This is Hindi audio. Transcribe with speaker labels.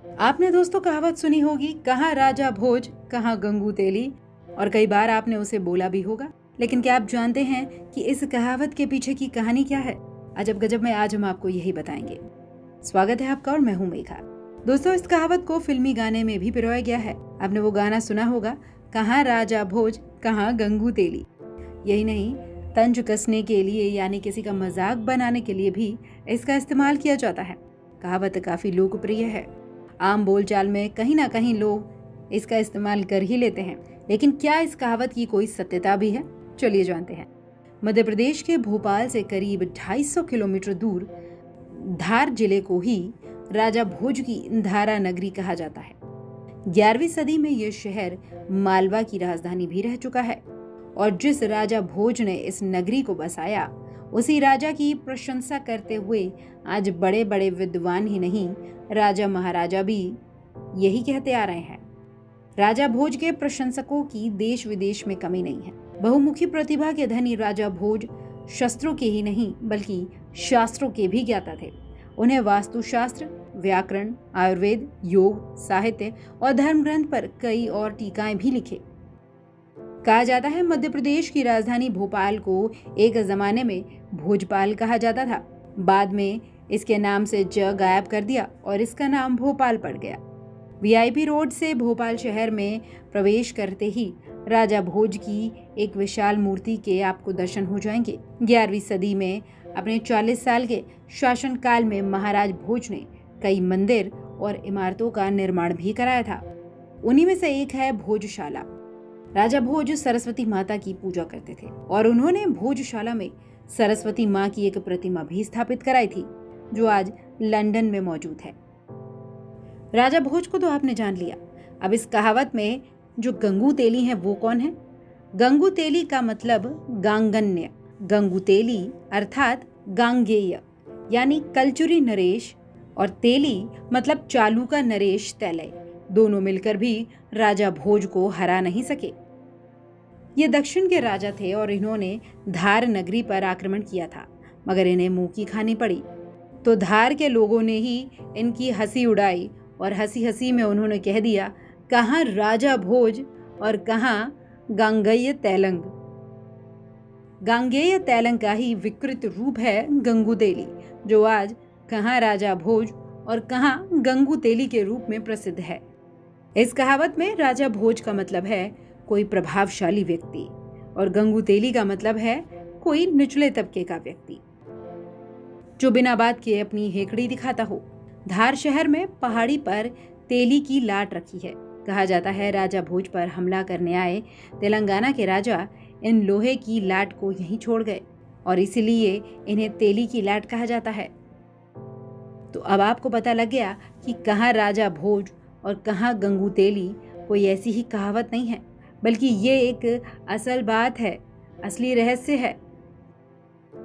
Speaker 1: आपने दोस्तों कहावत सुनी होगी, कहाँ राजा भोज कहाँ गंगू तेली, और कई बार आपने उसे बोला भी होगा। लेकिन क्या आप जानते हैं कि इस कहावत के पीछे की कहानी क्या है? अजब गजब में आज हम आपको यही बताएंगे। स्वागत है आपका और मैं हूं मेघा। दोस्तों, इस कहावत को फिल्मी गाने में भी पिरोया गया है। आपने वो गाना सुना होगा, कहाँ राजा भोज कहाँ गंगू तेली। यही नहीं, तंज कसने के लिए यानी किसी का मजाक बनाने के लिए भी इसका इस्तेमाल किया जाता है। कहावत काफी लोकप्रिय है। आम बोलचाल में कहीं ना कहीं लोग इसका इस्तेमाल कर ही लेते हैं। लेकिन क्या इस कहावत की कोई सत्यता भी है? चलिए जानते हैं। मध्य प्रदेश के भोपाल से करीब 250 किलोमीटर दूर धार जिले को ही राजा भोज की धारा नगरी कहा जाता है। 11वीं सदी में यह शहर मालवा की राजधानी भी रह चुका है और जिस राजा भोज ने इस नगरी को बसाया, उसी राजा की प्रशंसा करते हुए आज बड़े बड़े विद्वान ही नहीं, राजा महाराजा भी यही कहते आ रहे हैं। राजा भोज के प्रशंसकों की देश विदेश में कमी नहीं है। बहुमुखी प्रतिभा के धनी राजा भोज शस्त्रों के ही नहीं बल्कि शास्त्रों के भी ज्ञाता थे। उन्हें वास्तुशास्त्र, व्याकरण, आयुर्वेद, योग, साहित्य और धर्म ग्रंथ पर कई और टीकाएं भी लिखे। कहा जाता है मध्य प्रदेश की राजधानी भोपाल को एक जमाने में भोजपाल कहा जाता था। बाद में इसके नाम से ज गायब कर दिया और इसका नाम भोपाल पड़ गया। वीआईपी रोड से भोपाल शहर में प्रवेश करते ही राजा भोज की एक विशाल मूर्ति के आपको दर्शन हो जाएंगे। 11वीं सदी में अपने 40 साल के शासनकाल में महाराज भोज ने कई मंदिर और इमारतों का निर्माण भी कराया था। उन्हीं में से एक है भोजशाला। राजा भोज सरस्वती माता की पूजा करते थे और उन्होंने भोजशाला में सरस्वती माँ की एक प्रतिमा भी स्थापित कराई थी, जो आज लंदन में मौजूद है। राजा भोज को तो आपने जान लिया। अब इस कहावत में जो गंगू तेली हैं वो कौन है? गंगू तेली का मतलब गांगन्य। गंगू तेली अर्थात गांगेय यानी कलचुरी नरेश, और तेली मतलब चालू का नरेश तैलय। दोनों मिलकर भी राजा भोज को हरा नहीं सके। ये दक्षिण के राजा थे और इन्होंने धार नगरी पर आक्रमण किया था, मगर इन्हें मुंह की खानी पड़ी। तो धार के लोगों ने ही इनकी हंसी उड़ाई और हंसी हंसी में उन्होंने कह दिया, कहाँ राजा भोज और कहाँ गांगेय तैलंग। गांगेय तैलंग का ही विकृत रूप है गंगू तेली, जो आज कहाँ राजा भोज और कहाँ गंगू तेली के रूप में प्रसिद्ध है। इस कहावत में राजा भोज का मतलब है कोई प्रभावशाली व्यक्ति और गंगू तेली का मतलब है कोई निचले तबके का व्यक्ति जो बिना बात किए अपनी हेकड़ी दिखाता हो। धार शहर में पहाड़ी पर तेली की लाट रखी है। कहा जाता है राजा भोज पर हमला करने आए तेलंगाना के राजा इन लोहे की लाट को यहीं छोड़ गए और इसलिए इन्हें तेली की लाट कहा जाता है। तो अब आपको पता लग गया कि कहाँ राजा भोज और कहाँ गंगू तेली कोई ऐसी ही कहावत नहीं है, बल्कि ये एक असल बात है, असली रहस्य है।